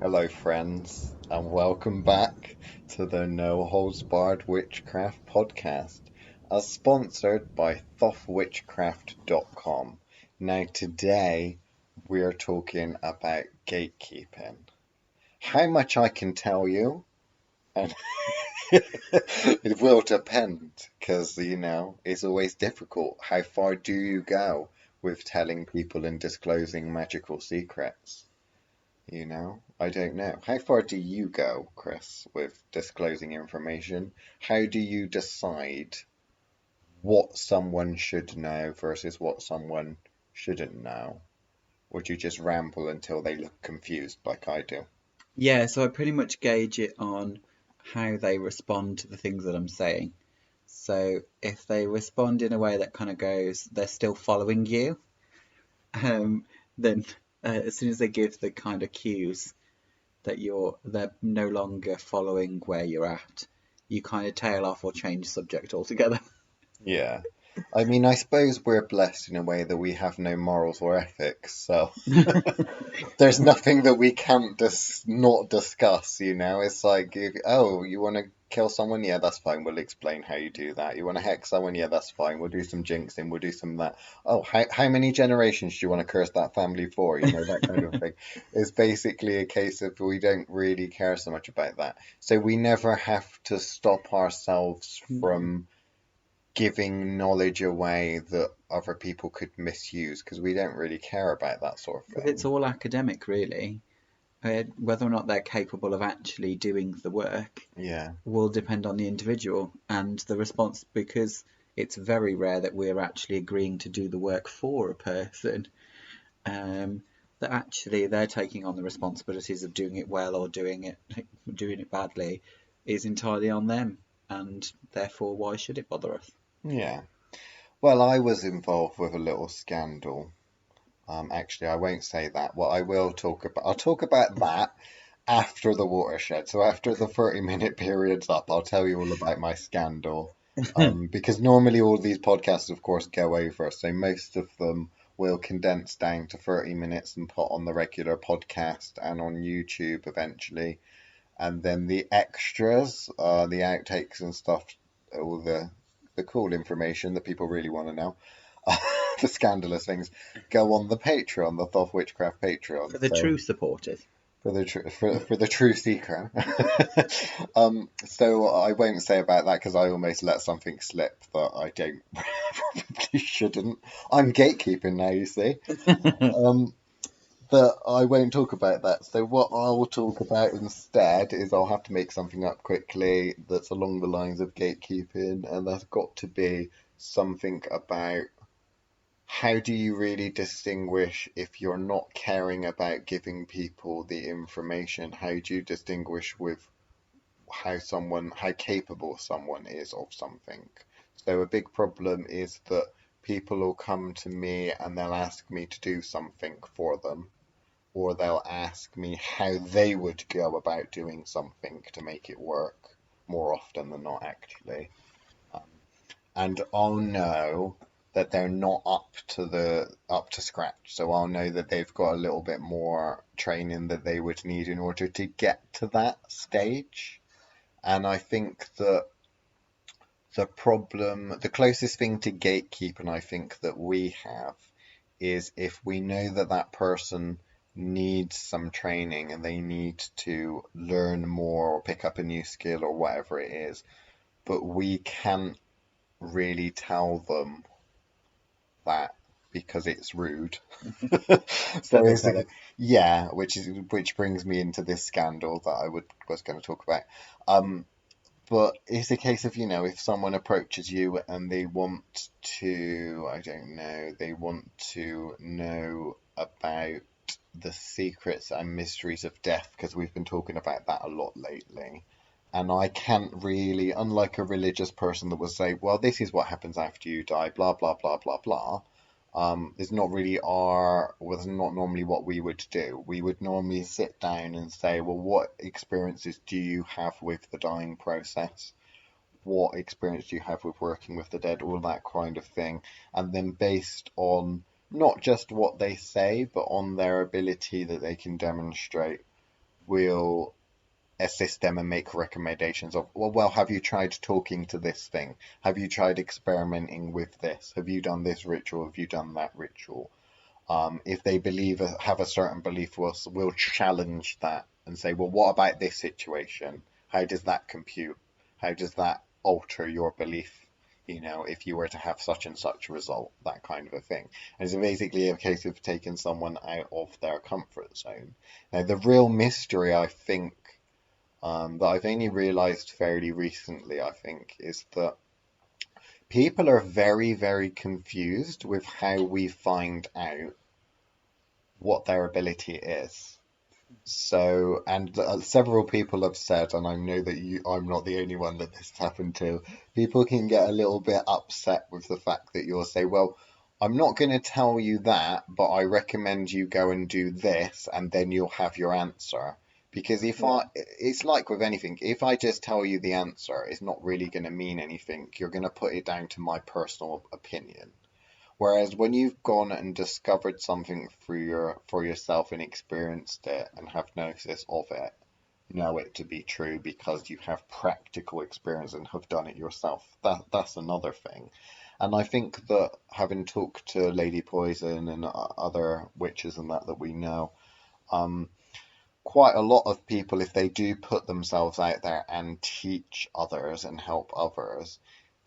Hello, friends, and welcome back to the No Holds Barred Witchcraft podcast, as sponsored by thothwitchcraft.com. Now, today we're talking about gatekeeping. How much I can tell you, and it will depend, because, it's always difficult. How far do you go with telling people and disclosing magical secrets? I don't know. How far do you go, Chris, with disclosing information? How do you decide what someone should know versus what someone shouldn't know? Or do you just ramble until they look confused like I do? Yeah, so I pretty much gauge it on how they respond to the things that I'm saying. So if they respond in a way that kind of goes, they're still following you, um, then as soon as they give the kind of cues that they're no longer following where you're at, you kind of tail off or change subject altogether. Yeah. I mean, I suppose we're blessed in a way that we have no morals or ethics, so there's nothing that we can't not discuss, It's like, you want to kill someone? Yeah, that's fine. We'll explain how you do that. You want to hex someone? Yeah, that's fine. We'll do some jinxing. We'll do some of that. Oh, how many generations do you want to curse that family for? That kind of thing. It's basically a case of we don't really care so much about that. So we never have to stop ourselves from giving knowledge away that other people could misuse because we don't really care about that sort of Because it's thing. all academic, really. Whether or not they're capable of actually doing the work Yeah. will depend on the individual and the response, because it's very rare that we're actually agreeing to do the work for a person, um, that actually they're taking on the responsibilities of doing it well or doing it badly is entirely on them, and therefore why should it bother us? Yeah. Well, I was involved with a little scandal. Actually, I won't say that. What I will talk about, I'll talk about that after the watershed. So after the 30-minute period's up, I'll tell you all about my scandal. Because normally all these podcasts, of course, go over. So most of them will condense down to 30 minutes and put on the regular podcast and on YouTube eventually. And then the extras, the outtakes and stuff, all the cool information that people really want to know, the scandalous things, go on the Patreon, the Thoth Witchcraft Patreon. For the So true supporters. for the true seeker. So I won't say about that because I almost let something slip that I don't probably shouldn't. I'm gatekeeping now, you see. Um, but I won't talk about that. So what I will talk about instead is I'll have to make something up quickly that's along the lines of gatekeeping, and that's got to be something about how do you really distinguish if you're not caring about giving people the information? How do you distinguish with how capable someone is of something? So a big problem is that people will come to me and they'll ask me to do something for them, or they'll ask me how they would go about doing something to make it work, more often than not, actually. Um, and I'll know that they're not up to scratch. So I'll know that they've got a little bit more training that they would need in order to get to that stage. And I think that the closest thing to gatekeeping I think that we have is if we know that that person needs some training and they need to learn more or pick up a new skill or whatever it is, but we can't really tell them that because it's rude. So So they it's, tell it. yeah, which brings me into this scandal that was going to talk about. Um, but it's a case of, if someone approaches you and they want to, I don't know, they want to know about the secrets and mysteries of death, because we've been talking about that a lot lately. And I can't really, unlike a religious person that will say, well, this is what happens after you die, blah, blah, blah, blah, blah. It's not really was not normally what we would do. We would normally sit down and say, well, what experiences do you have with the dying process? What experience do you have with working with the dead? All that kind of thing. And then based on not just what they say, but on their ability that they can demonstrate, will assist them and make recommendations of, well, have you tried talking to this thing? Have you tried experimenting with this? Have you done this ritual? Have you done that ritual? If they have a certain belief, we'll challenge that and say, well, what about this situation? How does that compute? How does that alter your belief? If you were to have such and such result, that kind of a thing. And it's basically a case of taking someone out of their comfort zone. Now, the real mystery, I think, that I've only realized fairly recently, I think, is that people are very, very confused with how we find out what their ability is. So, and several people have said, and I know that I'm not the only one that this happened to, people can get a little bit upset with the fact that you'll say, well, I'm not going to tell you that, but I recommend you go and do this, and then you'll have your answer. Because it's like with anything, if I just tell you the answer, it's not really going to mean anything. You're going to put it down to my personal opinion. Whereas when you've gone and discovered something for yourself and experienced it and have gnosis of it, know it to be true because you have practical experience and have done it yourself. That's another thing. And I think that having talked to Lady Poison and other witches and that we know, quite a lot of people, if they do put themselves out there and teach others and help others,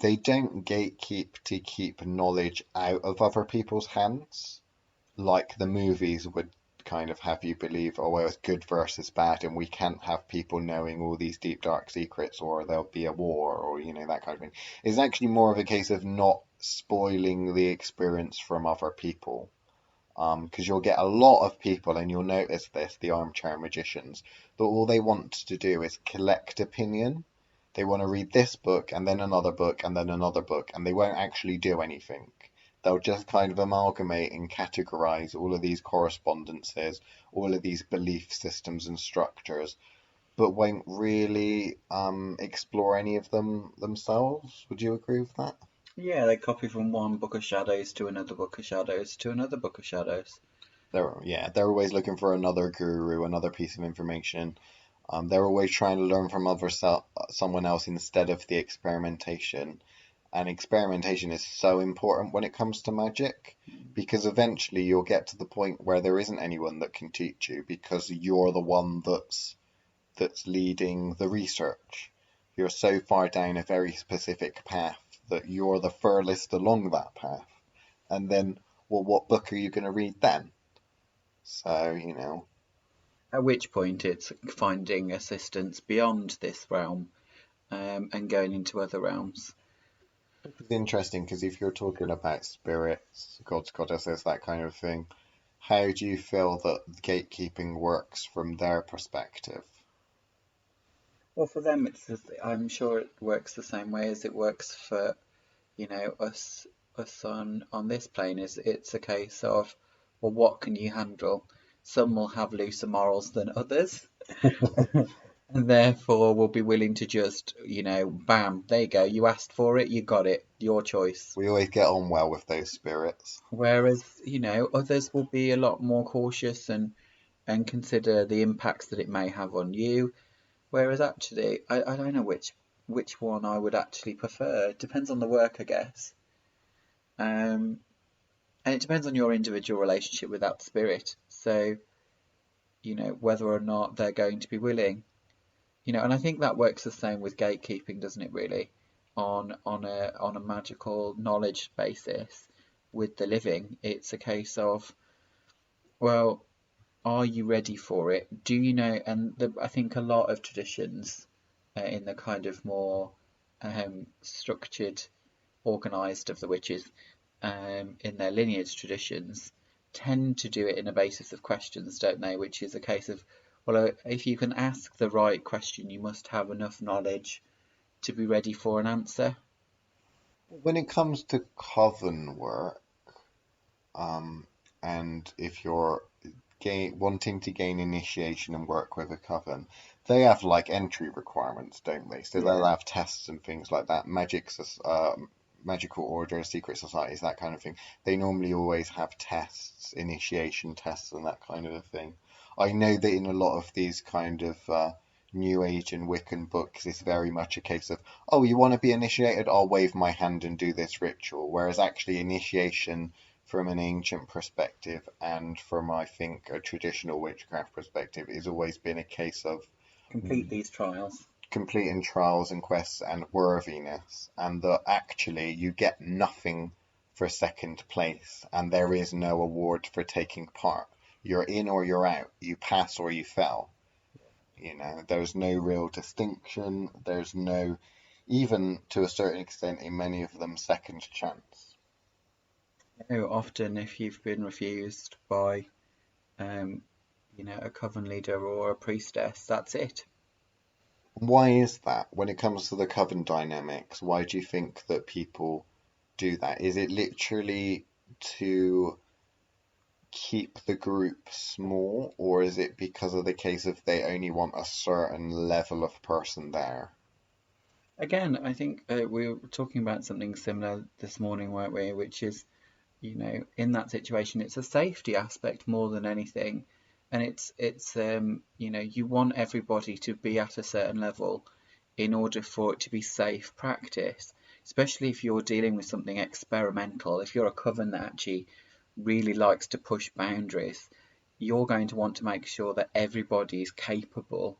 they don't gatekeep to keep knowledge out of other people's hands, like the movies would kind of have you believe, oh, well, it's good versus bad, and we can't have people knowing all these deep, dark secrets, or there'll be a war, or, that kind of thing. It's actually more of a case of not spoiling the experience from other people. Because you'll get a lot of people, and you'll notice this, the armchair magicians, that all they want to do is collect opinion. They want to read this book, and then another book, and then another book, and they won't actually do anything. They'll just kind of amalgamate and categorize all of these correspondences, all of these belief systems and structures, but won't really explore any of them themselves. Would you agree with that? Yeah, they copy from one book of shadows to another book of shadows to another book of shadows. They're always looking for another guru, another piece of information. They're always trying to learn from someone else instead of the experimentation. And experimentation is so important when it comes to magic, because eventually you'll get to the point where there isn't anyone that can teach you because you're the one that's leading the research. You're so far down a very specific path that you're the furthest along that path. And then, well, what book are you going to read then? So, At which point it's finding assistance beyond this realm and going into other realms. It's interesting because if you're talking about spirits, gods, goddesses, that kind of thing, how do you feel that gatekeeping works from their perspective? Well, for them, I'm sure it works the same way as it works for, us on this plane. It's a case of, well, what can you handle? Some will have looser morals than others, and therefore will be willing to just, bam, there you go. You asked for it, you got it. Your choice. We always get on well with those spirits. Whereas, others will be a lot more cautious and consider the impacts that it may have on you. Whereas actually, I don't know which one I would actually prefer. It depends on the work, I guess. And it depends on your individual relationship with that spirit. So, whether or not they're going to be willing. And I think that works the same with gatekeeping, doesn't it, really? On a magical knowledge basis with the living, it's a case of, well, are you ready for it? Do you know? And I think a lot of traditions in the kind of more structured, organised of the witches in their lineage traditions tend to do it in a basis of questions, don't they? Which is a case of, well, if you can ask the right question, you must have enough knowledge to be ready for an answer. When it comes to coven work, and if you're wanting to gain initiation and work with a coven, they have like entry requirements, don't they? So they'll have tests and things like that. Magical orders, secret societies, that kind of thing. They normally always have tests, initiation tests, and that kind of a thing. I know that in a lot of these kind of New Age and Wiccan books, it's very much a case of, oh, you want to be initiated? I'll wave my hand and do this ritual. Whereas actually initiation from an ancient perspective and from, I think, a traditional witchcraft perspective, has always been a case of Complete these trials. completing trials and quests and worthiness, and that actually you get nothing for second place, and there is no award for taking part. You're in or you're out. You pass or you fail. You know, there's no real distinction. There's no, even to a certain extent, in many of them, second chance. Often, if you've been refused by, um, a coven leader or a priestess, that's it. Why is that? When it comes to the coven dynamics, why do you think that people do that? Is it literally to keep the group small, or is it because of the case of they only want a certain level of person there? Again, I think we were talking about something similar this morning, weren't we? Which is, in that situation, it's a safety aspect more than anything, and it's you want everybody to be at a certain level in order for it to be safe practice, especially if you're dealing with something experimental. If you're a coven that actually really likes to push boundaries, you're going to want to make sure that everybody is capable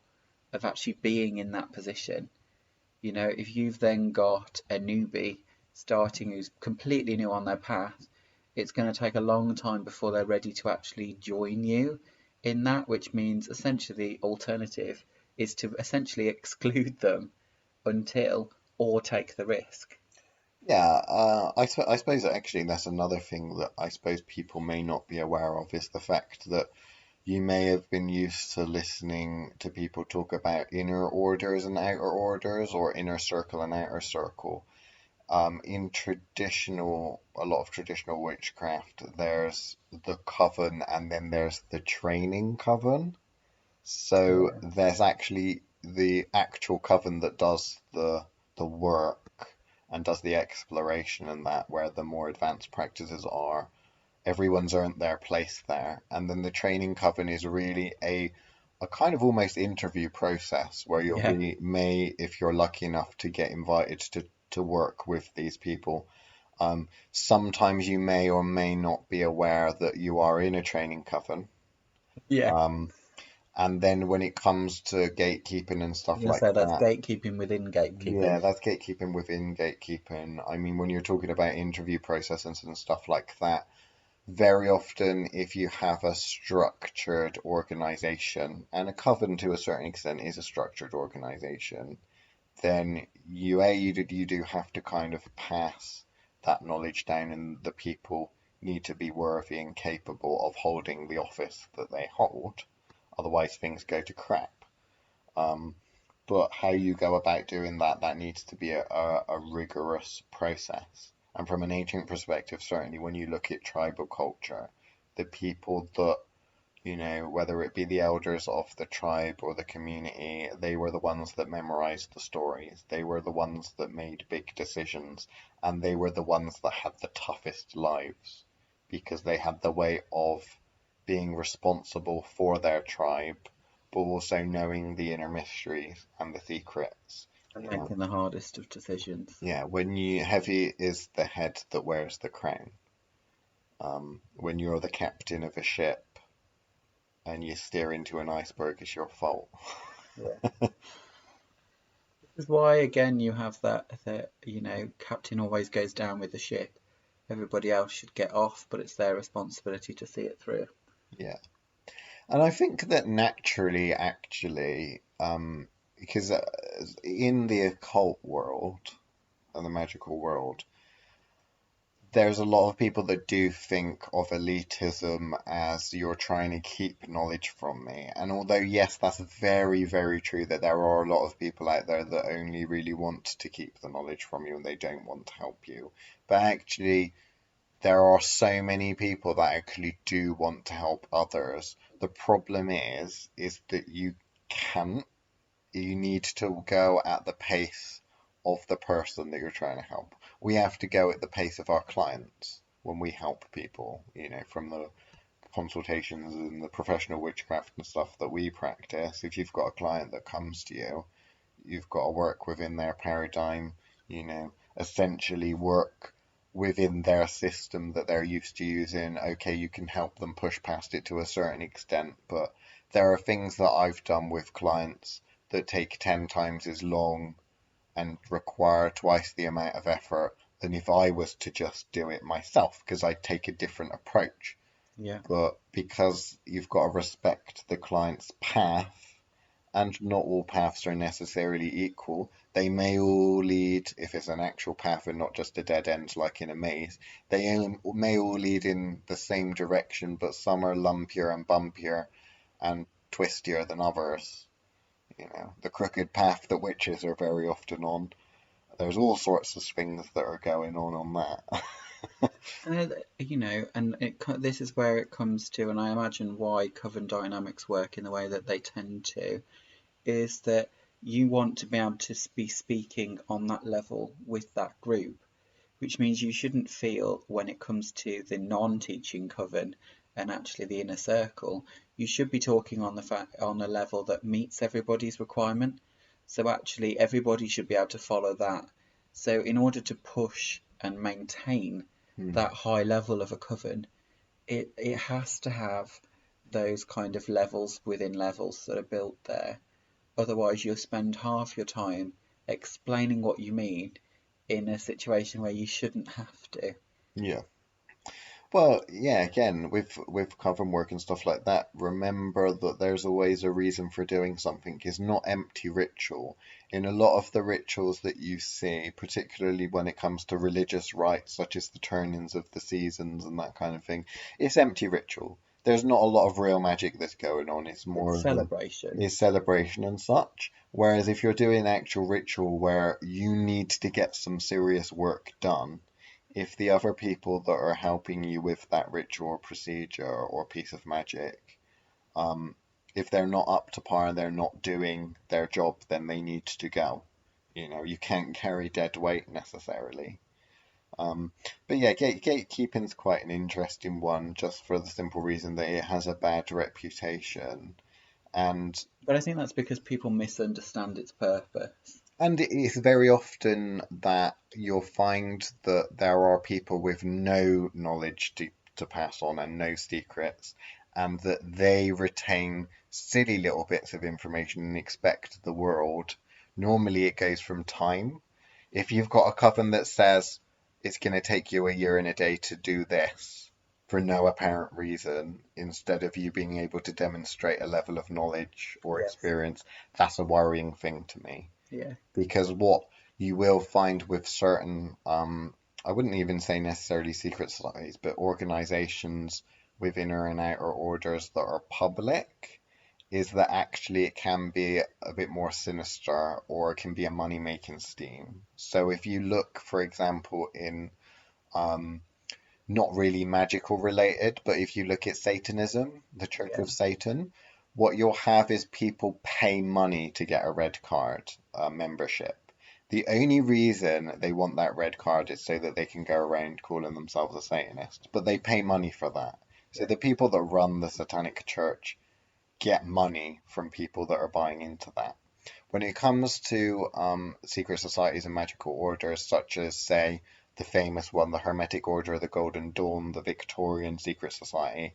of actually being in that position. If you've then got a newbie starting who's completely new on their path, it's going to take a long time before they're ready to actually join you in that, which means essentially the alternative is to essentially exclude them until, or take the risk. Yeah, I suppose that actually that's another thing that I suppose people may not be aware of, is the fact that you may have been used to listening to people talk about inner orders and outer orders, or inner circle and outer circle. In a lot of traditional witchcraft, there's the coven and then there's the training coven. So Yeah. there's actually the actual coven that does the work and does the exploration, and that where the more advanced practices are. Everyone's earned their place there. And then the training coven is really a kind of almost interview process where you'll Yeah. be may, if you're lucky enough to get invited to work with these people. Sometimes you may or may not be aware that you are in a training coven. Yeah. Um, and then when it comes to gatekeeping and I was stuff going to like say that's that, gatekeeping within gatekeeping. yeah, that's gatekeeping within gatekeeping. I mean, when you're talking about interview processes and stuff like that, very often, if you have a structured organization, and a coven to a certain extent is a structured organization, then you do have to kind of pass that knowledge down, and the people need to be worthy and capable of holding the office that they hold. Otherwise, things go to crap. Um, but how you go about doing that, that needs to be a rigorous process. And from an ancient perspective, certainly when you look at tribal culture, the people that, whether it be the elders of the tribe or the community, they were the ones that memorized the stories. They were the ones that made big decisions, and they were the ones that had the toughest lives because they had the way of being responsible for their tribe, but also knowing the inner mysteries and the secrets. And You know, making the hardest of decisions. yeah, heavy is the head that wears the crown. When you're the captain of a ship and you steer into an iceberg, it's your fault. Yeah. This is why, again, you have that captain always goes down with the ship. Everybody else should get off, but it's their responsibility to see it through. Yeah. And I think that naturally, actually, because in the occult world and the magical world, there's a lot of people that do think of elitism as you're trying to keep knowledge from me. And although, yes, that's very, very true that there are a lot of people out there that only really want to keep the knowledge from you and they don't want to help you. But actually, there are so many people that actually do want to help others. The problem is that you can't. You need to go at the pace of the person that you're trying to help. We have to go at the pace of our clients when we help people, from the consultations and the professional witchcraft and stuff that we practice, if you've got a client that comes to you, you've got to work within their paradigm, essentially work within their system that they're used to using. Okay, you can help them push past it to a certain extent, but there are things that I've done with clients that take 10 times as long and require twice the amount of effort than if I was to just do it myself, because I take a different approach. Yeah. But because you've got to respect the client's path, and not all paths are necessarily equal. They may all lead, if it's an actual path and not just a dead end like in a maze, they may all lead in the same direction, but some are lumpier and bumpier and twistier than others. The crooked path that witches are very often on. There's all sorts of things that are going on that. This is where it comes to, and I imagine why coven dynamics work in the way that they tend to, is that you want to be able to be speaking on that level with that group, which means you shouldn't feel, when it comes to the non-teaching coven and actually the inner circle, you should be talking on a level that meets everybody's requirement. So actually everybody should be able to follow that. So in order to push and maintain that high level of a coven, it has to have those kind of levels within levels that are built there. Otherwise you'll spend half your time explaining what you mean in a situation where you shouldn't have to. Yeah. Well, yeah, again, with coven work and stuff like that, remember that there's always a reason for doing something. It's not empty ritual. In a lot of the rituals that you see, particularly when it comes to religious rites, such as the turn-ins of the seasons and that kind of thing, it's empty ritual. There's not a lot of real magic that's going on. It's more of celebration. It's celebration and such. Whereas if you're doing actual ritual where you need to get some serious work done, if the other people that are helping you with that ritual or procedure or piece of magic, if they're not up to par and they're not doing their job, then they need to go. You can't carry dead weight necessarily. But yeah, gatekeeping's quite an interesting one, just for the simple reason that it has a bad reputation. But I think that's because people misunderstand its purpose. And it is very often that you'll find that there are people with no knowledge to pass on and no secrets, and that they retain silly little bits of information and expect the world. Normally it goes from time. If you've got a coven that says it's going to take you a year and a day to do this for no apparent reason, instead of you being able to demonstrate a level of knowledge or experience, that's a worrying thing to me. Yeah. Because what you will find with certain, I wouldn't even say necessarily secret societies, but organizations with inner and outer orders that are public, is that actually it can be a bit more sinister, or it can be a money-making scheme. So if you look, for example, in not really magical related, but if you look at Satanism, the Church of Satan, what you'll have is people pay money to get a red card membership. The only reason they want that red card is so that they can go around calling themselves a Satanist, but they pay money for that. So the people that run the Satanic Church get money from people that are buying into that. When it comes to secret societies and magical orders, such as, say, the famous one, the Hermetic Order of the Golden Dawn, the Victorian Secret Society,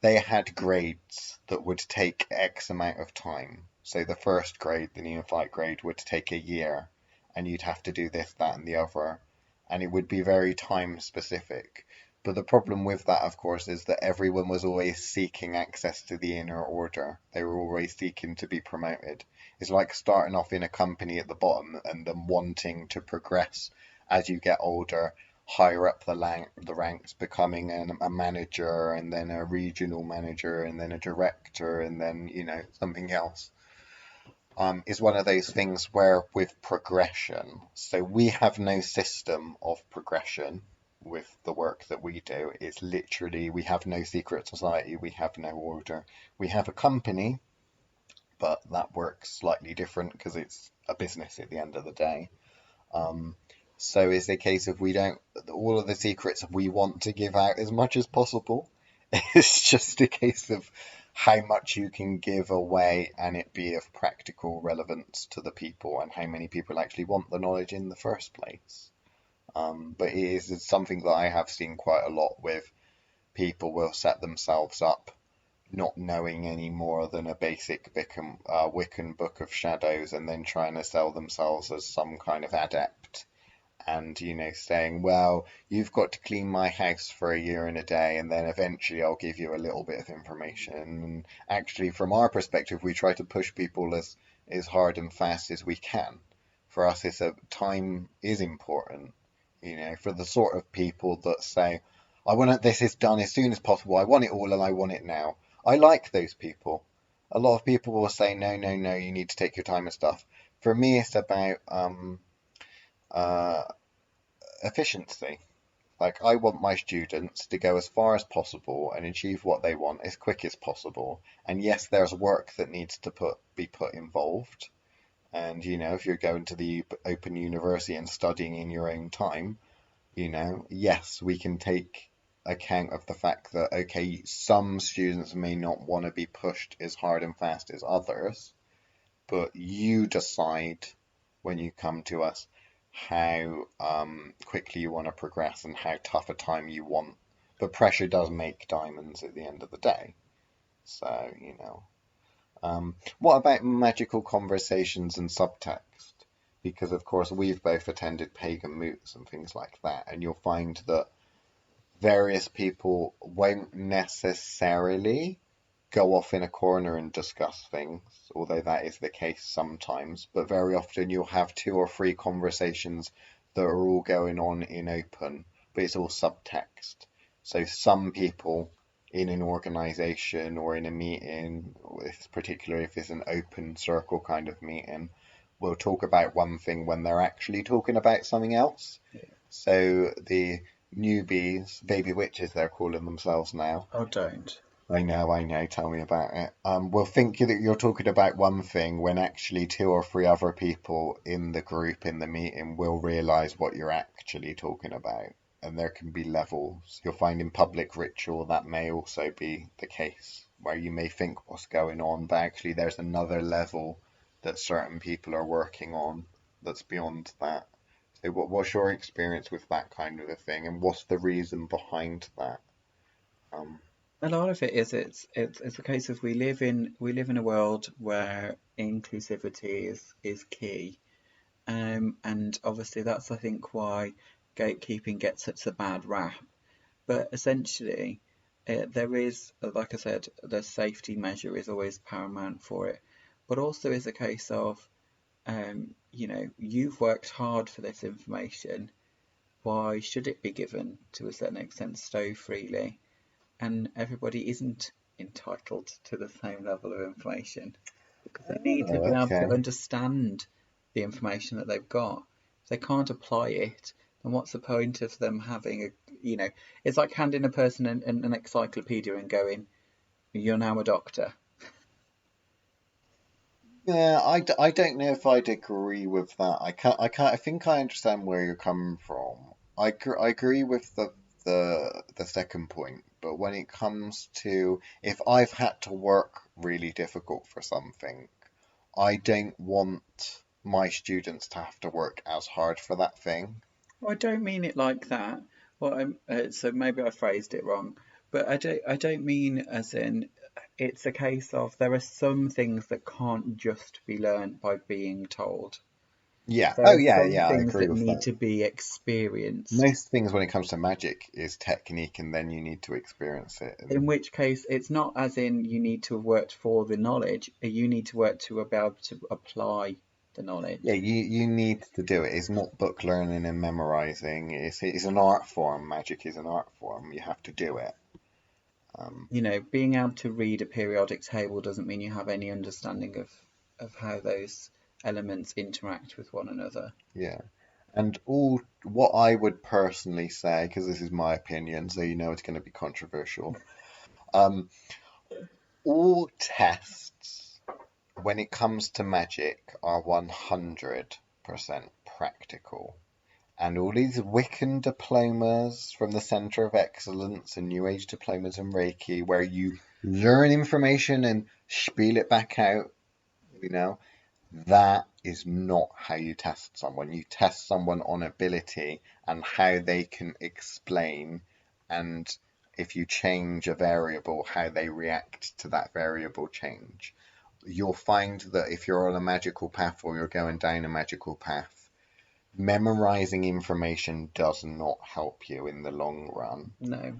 they had grades that would take X amount of time. So the first grade, the neophyte grade, would take a year, and you'd have to do this, that, and the other, and it would be very time specific. But the problem with that, of course, is that everyone was always seeking access to the inner order. They were always seeking to be promoted. It's like starting off in a company at the bottom and then wanting to progress as you get older, higher up the ranks, becoming a manager, and then a regional manager, and then a director, and then, something else. Is one of those things where with progression, so we have no system of progression with the work that we do. It's literally, we have no secret society, we have no order. We have a company, but that works slightly different because it's a business at the end of the day. So it's a case of all of the secrets we want to give out as much as possible. It's just a case of how much you can give away and it be of practical relevance to the people and how many people actually want the knowledge in the first place. But it's something that I have seen quite a lot with people will set themselves up not knowing any more than a basic Wiccan Book of Shadows and then trying to sell themselves as some kind of adept and, saying, well, you've got to clean my house for a year and a day and then eventually I'll give you a little bit of information. And actually, from our perspective, we try to push people as hard and fast as we can. For us, time is important, for the sort of people that say, I want this is done as soon as possible. I want it all and I want it now. I like those people. A lot of people will say, no, no, no, you need to take your time and stuff. For me, it's about uh, efficiency. Like, I want my students to go as far as possible and achieve what they want as quick as possible. And yes, there's work that needs to be put involved. And, if you're going to the Open University and studying in your own time, yes, we can take account of the fact that, okay, some students may not want to be pushed as hard and fast as others, but you decide when you come to us how quickly you want to progress and how tough a time you want. But pressure does make diamonds at the end of the day. So, what about magical conversations and subtext? Because, of course, we've both attended pagan moots and things like that, and you'll find that various people won't necessarily go off in a corner and discuss things, although that is the case sometimes, but very often you'll have 2 or 3 conversations that are all going on in open, but it's all subtext. So some people in an organization or in a meeting, particularly if it's an open circle kind of meeting, will talk about one thing when they're actually talking about something else. Yeah. So the newbies, baby witches they're calling themselves now. Oh, don't. I know, tell me about it. Will think that you're talking about one thing when actually 2 or 3 other people in the group, in the meeting, will realise what you're actually talking about. And there can be levels. You'll find in public ritual that may also be the case, where you may think what's going on, but actually there's another level that certain people are working on that's beyond that. So what's your experience with that kind of a thing, and what's the reason behind that? Um, A lot of it is it's a case of we live in a world where inclusivity is key, and obviously that's I think why gatekeeping gets such a bad rap. But essentially, there is, like I said, the safety measure is always paramount for it, but also is a case of, you've worked hard for this information. Why should it be given to a certain extent so freely? And everybody isn't entitled to the same level of information because they need to oh, be able to okay. understand the information that they've got. If they can't apply it, then what's the point of them having it's like handing a person an encyclopedia and going, you're now a doctor. Yeah, I don't know if I'd agree with that. I think I understand where you're coming from. I agree with the second point, but when it comes to if I've had to work really difficult for something, I don't want my students to have to work as hard for that thing. Well, I don't mean it like that. So maybe I phrased it wrong, but I don't mean as in it's a case of there are some things that can't just be learnt by being told. Yeah. There Oh, are yeah, some yeah, I things agree that with need that. to be experienced, Most things when it comes to magic is technique, and then you need to experience it. in And which case it's not as in you need to have worked for the knowledge, you need to work to be able to apply the yeah, knowledge. you need to do it. It's not book learning and memorizing. It's an art form. Magic is an art form. You have to do it. Um, Being able to read a periodic table doesn't mean you have any understanding of how those elements interact with one another. yeah. And all what I would personally say, because this is my opinion, so it's going to be controversial. Um, all tests when it comes to magic are 100% practical. and all these Wiccan diplomas from the Center of Excellence and New Age diplomas in Reiki, where you learn information and spiel it back out, you know, that is not how you test someone. You test someone on ability and how they can explain, and if you change a variable, how they react to that variable change. You'll find that if you're on a magical path or you're going down a magical path, memorizing information does not help you in the long run. No.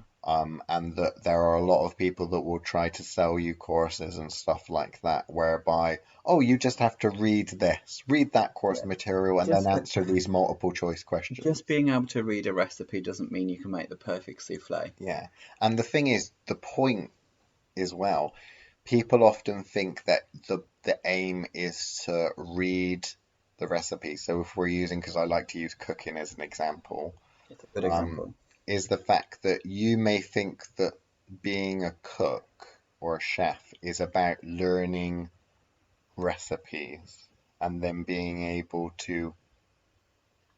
And that there are a lot of people that will try to sell you courses and stuff like that, whereby, oh, you just have to read this, read that course material, and then answer these multiple choice questions. Just being able to read a recipe doesn't mean you can make the perfect souffle. Yeah. And the thing is, the point as well, people often think that the aim is to read the recipe. So if we're using, because I like to use cooking as an example, It's a good example. Is the fact that you may think that being a cook or a chef is about learning recipes and then being able to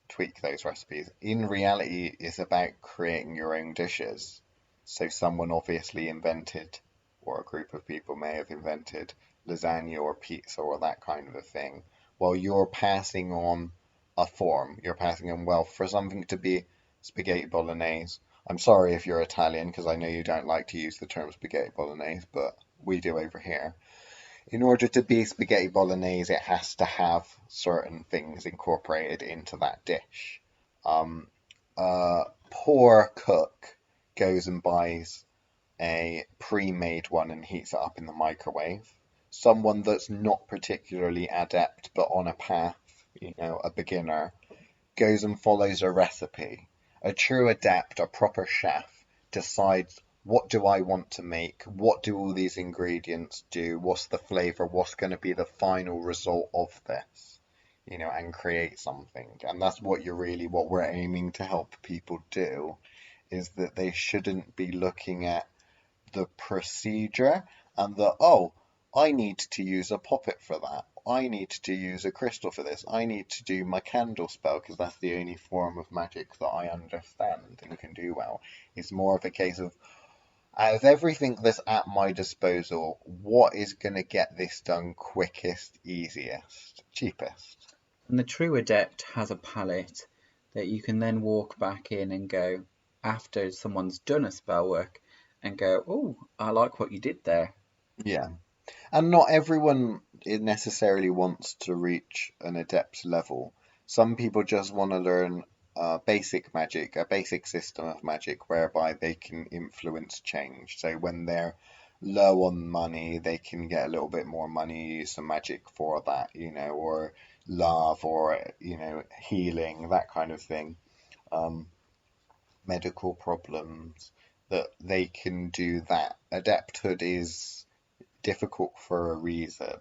tweak those recipes. In reality, it's about creating your own dishes. So someone obviously invented, or a group of people may have invented, lasagna or pizza or that kind of a thing. Well, you're passing on a form. You're passing on, well, for something to be spaghetti bolognese. I'm sorry if you're Italian, because I know you don't like to use the term spaghetti bolognese, but we do over here. In order to be spaghetti bolognese, it has to have certain things incorporated into that dish. A poor cook goes and buys a pre-made one and heats it up in the microwave. Someone that's not particularly adept but on a path, a beginner, goes and follows a recipe. A true adept, a proper chef, decides, what do I want to make? What do all these ingredients do? What's the flavor? What's going to be the final result of this? And create something. And that's what we're aiming to help people do, is that they shouldn't be looking at the procedure and I need to use a puppet for that. I need to use a crystal for this. I need to do my candle spell because that's the only form of magic that I understand and can do well. It's more of a case of, out of everything that's at my disposal, what is going to get this done quickest, easiest, cheapest? And the true adept has a palette that you can then walk back in and go, after someone's done a spell work, and go, oh, I like what you did there. Yeah. And not everyone necessarily wants to reach an adept level. Some people just want to learn basic magic, a basic system of magic whereby they can influence change. So when they're low on money, they can get a little bit more money, use some magic for that, or love, or, healing, that kind of thing. Medical problems, that they can do that. Adepthood is difficult for a reason.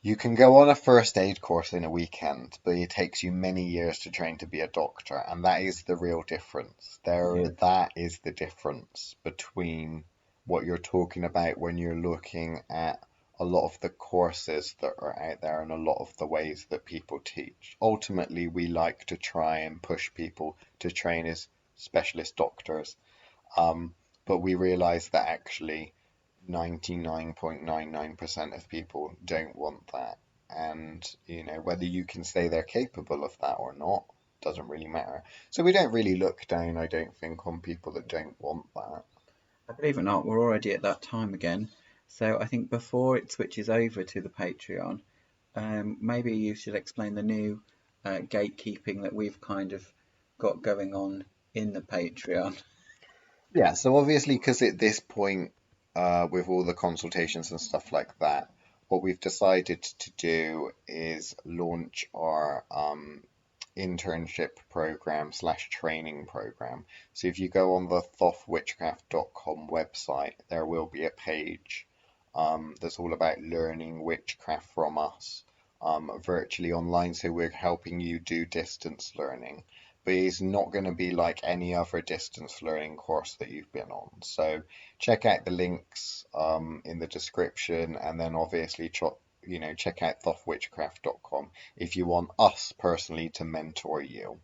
You can go on a first aid course in a weekend, but it takes you many years to train to be a doctor, and that is the real difference. That is the difference between what you're talking about when you're looking at a lot of the courses that are out there and a lot of the ways that people teach. Ultimately, we like to try and push people to train as specialist doctors, but we realize that actually 99.99% of people don't want that. And, whether you can say they're capable of that or not doesn't really matter. So we don't really look down, I don't think, on people that don't want that. Believe it or not, we're already at that time again. So I think before it switches over to the Patreon, maybe you should explain the new gatekeeping that we've kind of got going on in the Patreon. Yeah, so obviously, because at this point, with all the consultations and stuff like that, what we've decided to do is launch our internship program / training program. So if you go on the thothwitchcraft.com website, there will be a page that's all about learning witchcraft from us virtually online. So we're helping you do distance learning. But it's not going to be like any other distance learning course that you've been on. So check out the links in the description, and then obviously check out thothwitchcraft.com if you want us personally to mentor you.